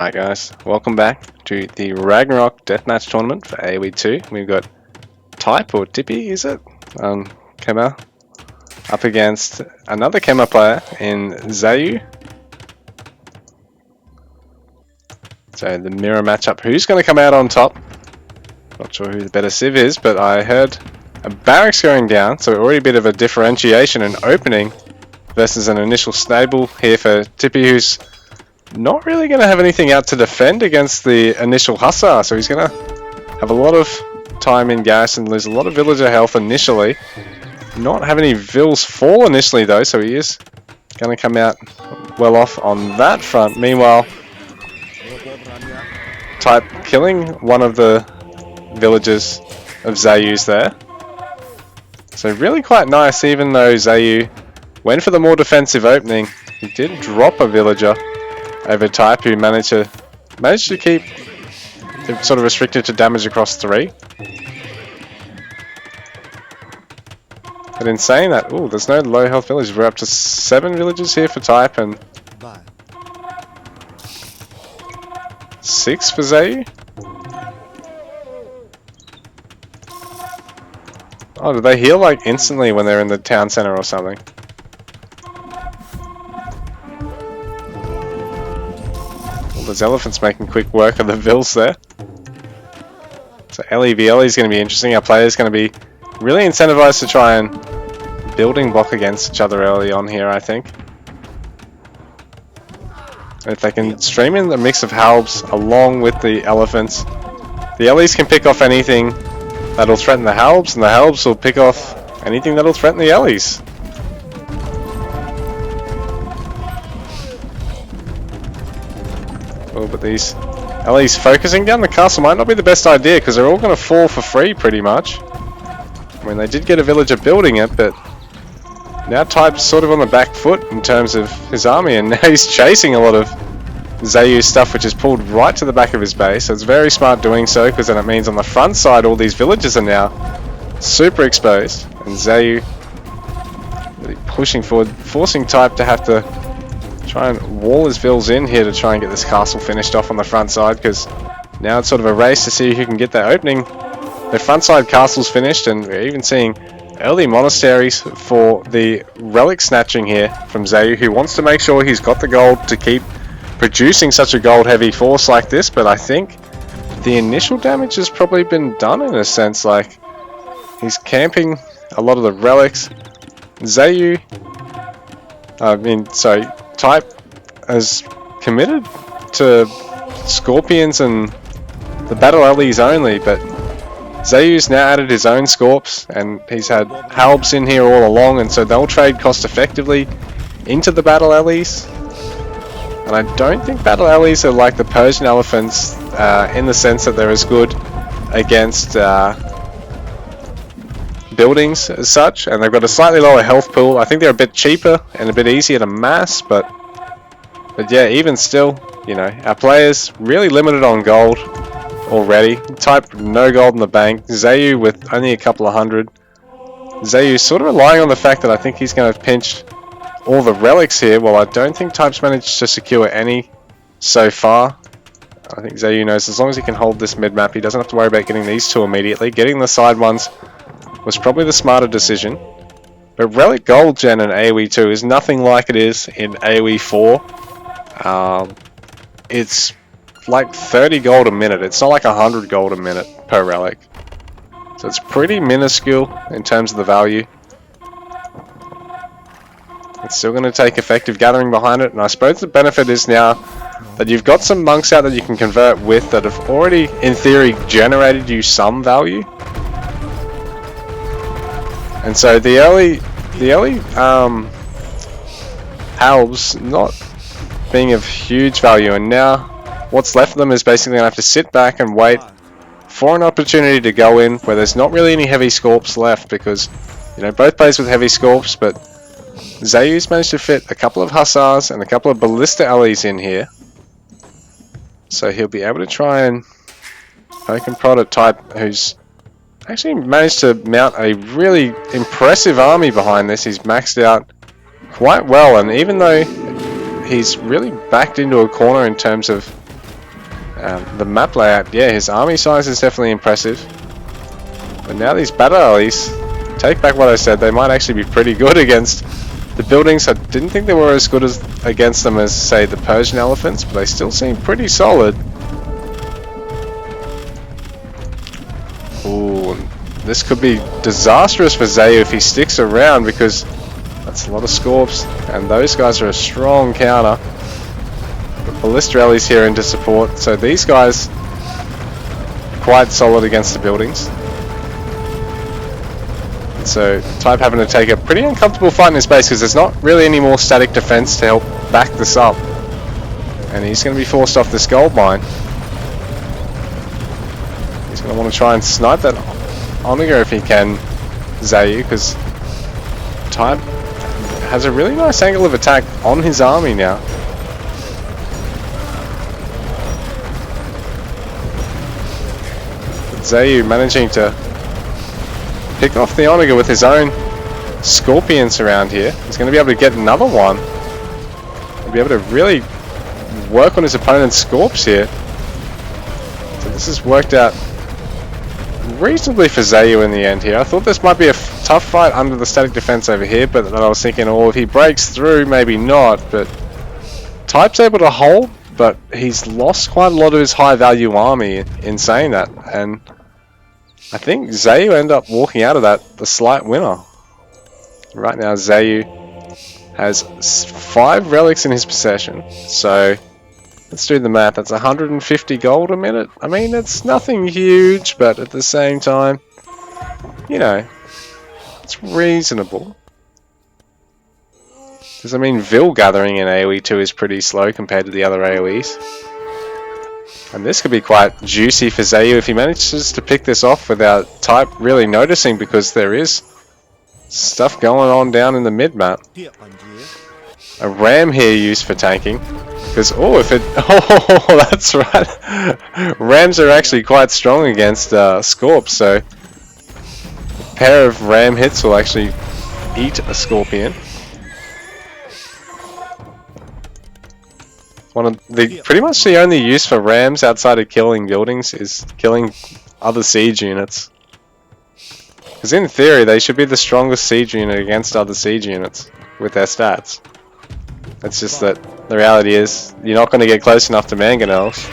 Alright guys, welcome back to the Ragnarök Deathmatch tournament for AoE 2. We've got Tipe, or Tipe is it? Kema, up against another Kema player in Zayu. So the mirror matchup, who's going to come out on top? Not sure who the better Civ is, but I heard a barracks going down, so already a bit of a differentiation and opening versus an initial stable here for Tipe, who's not really going to have anything out to defend against the initial Hussar, so he's going to have a lot of time in garrison, lose a lot of villager health initially. Not have any vills fall initially though, so he is going to come out well off on that front. Meanwhile, Tipe killing one of the villagers of Zayu's there. So really quite nice, even though Zayu went for the more defensive opening. He did drop a villager over Tipe, who managed to keep it sort of restricted to damage across 3. But in saying that, ooh, there's no low health villages. We're up to 7 villagers here for Tipe and 6 for Zayu. Oh, do they heal like instantly when they're in the town center or something? There's elephants making quick work of the vills there. So LEVL is going to be interesting. Our players going to be really incentivized to try and building block against each other early on here, I think. If they can stream in the mix of halbs along with the elephants, the Ellies can pick off anything that'll threaten the halbs, and the halbs will pick off anything that'll threaten the Ellies. Oh, but these Ellies focusing down the castle might not be the best idea, because they're all going to fall for free pretty much. I mean, they did get a villager building it, but now Tipe's sort of on the back foot in terms of his army, and now he's chasing a lot of Zayu's stuff, which is pulled right to the back of his base. So it's very smart doing so, because then it means on the front side all these villages are now super exposed, and Zayu really pushing forward, forcing Tipe to have to try and wall his vills in here to try and get this castle finished off on the front side, because now it's sort of a race to see who can get that opening. The front side castle's finished, and we're even seeing early monasteries for the relic snatching here from Zayu, who wants to make sure he's got the gold to keep producing such a gold heavy force like this. But I think the initial damage has probably been done in a sense. Like, he's camping a lot of the relics. Zayu, Tipe has committed to Scorpions and the Battle Alleys only, but Zayu's now added his own Scorps, and he's had halbs in here all along, and so they'll trade cost effectively into the Battle Alleys. And I don't think Battle Alleys are like the Persian elephants in the sense that they're as good against buildings as such, and they've got a slightly lower health pool. I think they're a bit cheaper and a bit easier to mass, but yeah, even still, you know, our players really limited on gold already. Tipe no gold in the bank. Zayu with only a couple of hundred. Zayu sort of relying on the fact that I think he's going to pinch all the relics here. Well, I don't think Tipe's managed to secure any so far. I think Zayu knows as long as he can hold this mid-map, he doesn't have to worry about getting these two immediately. Getting the side ones was probably the smarter decision. But relic gold gen in AoE 2 is nothing like it is in AoE 4. It's like 30 gold a minute. It's not like 100 gold a minute per relic. So it's pretty minuscule in terms of the value. It's still going to take effective gathering behind it, and I suppose the benefit is now that you've got some monks out that you can convert with that have already, in theory, generated you some value. And so the early halbs not being of huge value, and now what's left of them is basically going to have to sit back and wait for an opportunity to go in where there's not really any heavy Scorps left, because, you know, both plays with heavy Scorps, but Zayu's managed to fit a couple of Hussars and a couple of Ballista Allies in here. So he'll be able to try and poke and prod at Tipe, who's actually managed to mount a really impressive army behind this. He's maxed out quite well, and even though he's really backed into a corner in terms of The map layout, yeah, his army size is definitely impressive. But now these battle alleys, take back what I said, they might actually be pretty good against the buildings. I didn't think they were as good as against them as, say, the Persian elephants, but they still seem pretty solid. Ooh, this could be disastrous for Zayu if he sticks around, because that's a lot of Scorps, and those guys are a strong counter. But Ballistrelli's here into support, so these guys quite solid against the buildings. And so Tipe having to take a pretty uncomfortable fight in his base because there's not really any more static defense to help back this up, and he's going to be forced off this gold mine. He's going to want to try and snipe that Onager if he can, Zayu, because Tipe has a really nice angle of attack on his army now. Zayu managing to pick off the Onager with his own Scorpions around here. He's going to be able to get another one. He'll be able to really work on his opponent's Scorps here. So this has worked out reasonably for Zayu in the end here. I thought this might be a tough fight under the static defense over here, but then I was thinking, oh, if he breaks through, maybe not. But Tipe's able to hold, but he's lost quite a lot of his high value army in saying that, and I think Zayu ended up walking out of that the slight winner. Right now Zayu has 5 relics in his possession, so let's do the math. That's 150 gold a minute. I mean, it's nothing huge, but at the same time, you know, it's reasonable. Because I mean, Vil gathering in AoE 2 is pretty slow compared to the other AoEs. And this could be quite juicy for Zayu if he manages to pick this off without Tipe really noticing, because there is stuff going on down in the mid-map. A ram here used for tanking. Because, oh, if it... Oh, that's right. Rams are actually quite strong against Scorp, so a pair of ram hits will actually eat a Scorpion. One of the pretty much the only use for rams outside of killing buildings is killing other siege units. Because in theory they should be the strongest siege unit against other siege units with their stats. It's just that the reality is you're not going to get close enough to mangonels,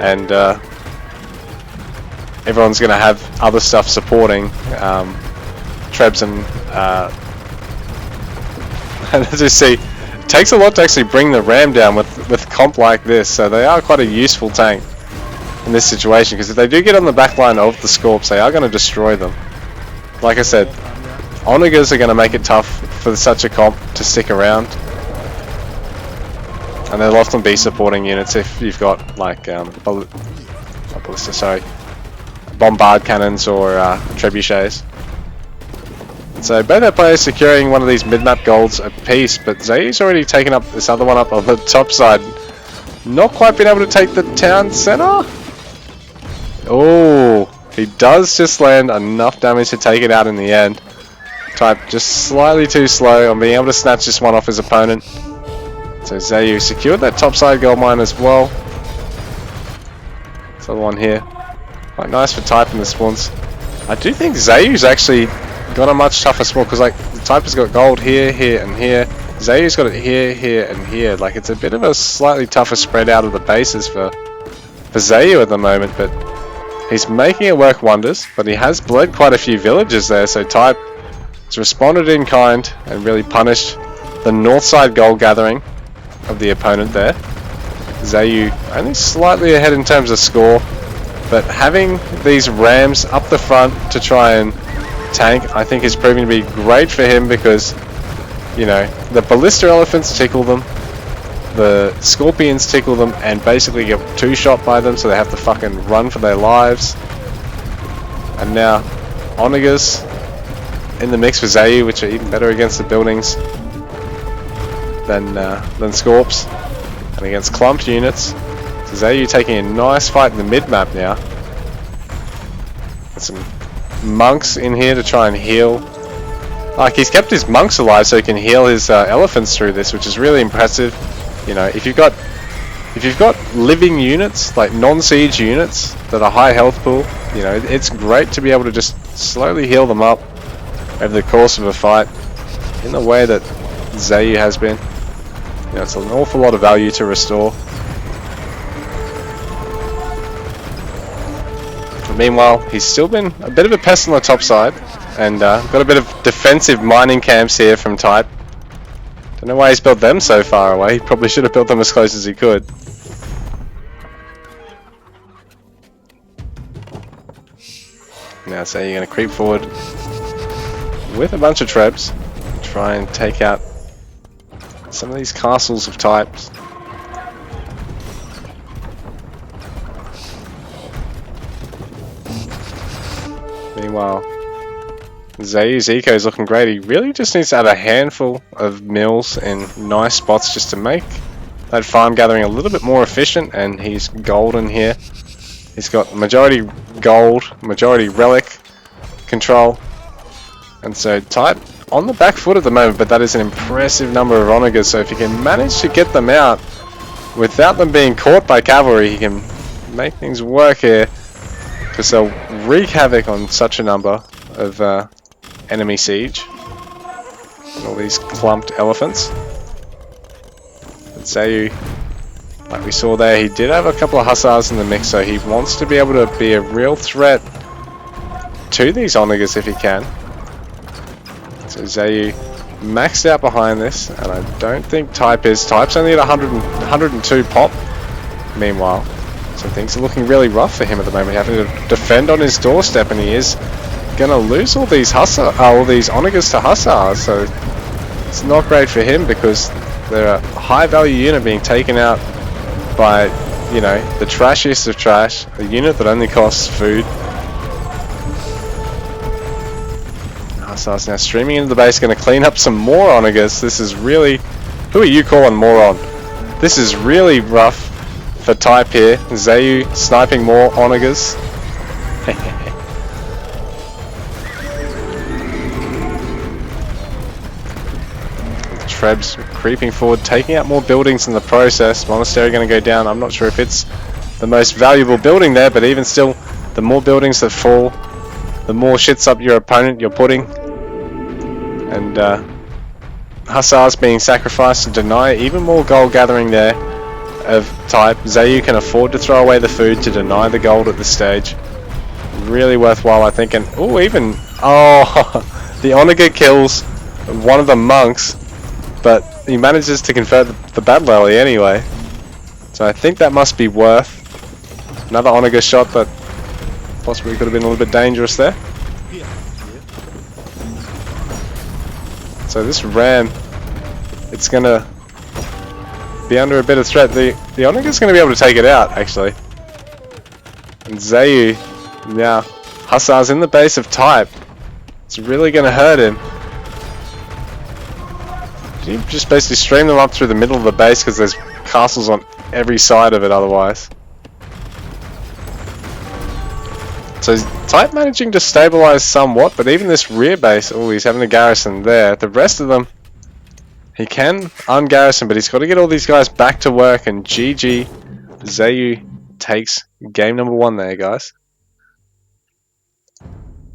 and everyone's going to have other stuff supporting Trebs and as you see. It takes a lot to actually bring the ram down with comp like this, so they are quite a useful tank in this situation, because if they do get on the back line of the Scorps, they are going to destroy them. Like I said, Onagers are going to make it tough for such a comp to stick around, and they'll often be supporting units if you've got like bombard cannons or trebuchets. So both our players securing one of these mid-map golds apiece, but Zayu's already taken up this other one up on the top side. Not quite been able to take the town center. Oh, he does just land enough damage to take it out in the end. Tipe just slightly too slow on being able to snatch this one off his opponent. So Zayu secured that top side gold mine as well. This other one here. Quite nice for Tipe in the spawns. I do think Zayu's actually got a much tougher spawn, because like the Tipe has got gold here, here and here. Zayu's got it here, here and here. Like it's a bit of a slightly tougher spread out of the bases for Zayu at the moment, but he's making it work wonders. But he has bled quite a few villages there, so Tipe has responded in kind and really punished the north side gold gathering of the opponent there. Zayu only slightly ahead in terms of score, but having these rams up the front to try and tank, I think, is proving to be great for him, because, you know, the ballista elephants tickle them, the scorpions tickle them, and basically get two-shot by them, so they have to fucking run for their lives. And now Onagers in the mix for Zayu, which are even better against the buildings than Scorps, and against clumped units. So Zayu taking a nice fight in the mid-map now. Got some monks in here to try and heal. Like, he's kept his monks alive so he can heal his elephants through this, which is really impressive. You know, if you've got if you've got living units, like non-siege units that are high health pool, you know, it's great to be able to just slowly heal them up over the course of a fight in the way that Zayu has been. You know, it's an awful lot of value to restore. Meanwhile, he's still been a bit of a pest on the top side, and got a bit of defensive mining camps here from Tipe. Don't know why he's built them so far away. He probably should have built them as close as he could. Now, so you're going to creep forward with a bunch of trebs, try and take out some of these castles of Types. Meanwhile, Zayu's eco is looking great. He really just needs to add a handful of mills in nice spots just to make that farm gathering a little bit more efficient, and he's golden here. He's got majority gold, majority relic control, and so Type on the back foot at the moment, but that is an impressive number of onagers, so if he can manage to get them out without them being caught by cavalry, he can make things work here, because they'll wreak havoc on such a number of enemy siege and all these clumped elephants. But Zayu, like we saw there, he did have a couple of hussars in the mix, so he wants to be able to be a real threat to these onagers if he can. So Zayu maxed out behind this, and I don't think Type is. Type's only at 102 pop meanwhile, so things are looking really rough for him at the moment, having to defend on his doorstep, and he is gonna lose all these onagers to hussars, so it's not great for him because they're a high value unit being taken out by, you know, the trashiest of trash, a unit that only costs food. Hussars now streaming into the base, going to clean up some more onagers. This is really, who are you calling moron? This is really rough for Type here. Zayu sniping more onagers. Trebs creeping forward, taking out more buildings in the process. Monastery going to go down. I'm not sure if it's the most valuable building there, but even still, the more buildings that fall, the more shits up your opponent you're putting. And hussars being sacrificed to deny even more gold gathering there of Type. Zayu can afford to throw away the food to deny the gold at this stage. Really worthwhile, I think. And oh, even the onager kills one of the monks, but he manages to convert the battle early anyway. So I think that must be worth another onager shot that possibly could have been a little bit dangerous there. So this ram, it's gonna be under a bit of threat. The onager's gonna be able to take it out actually. And Zayu, now hussars in the base of Type. It's really gonna hurt him. You just basically stream them up through the middle of the base because there's castles on every side of it otherwise. So Type managing to stabilize somewhat, but even this rear base, oh, he's having a garrison there. The rest of them, he can ungarrison, but he's got to get all these guys back to work, and GG, Zayu takes game number 1 there, guys.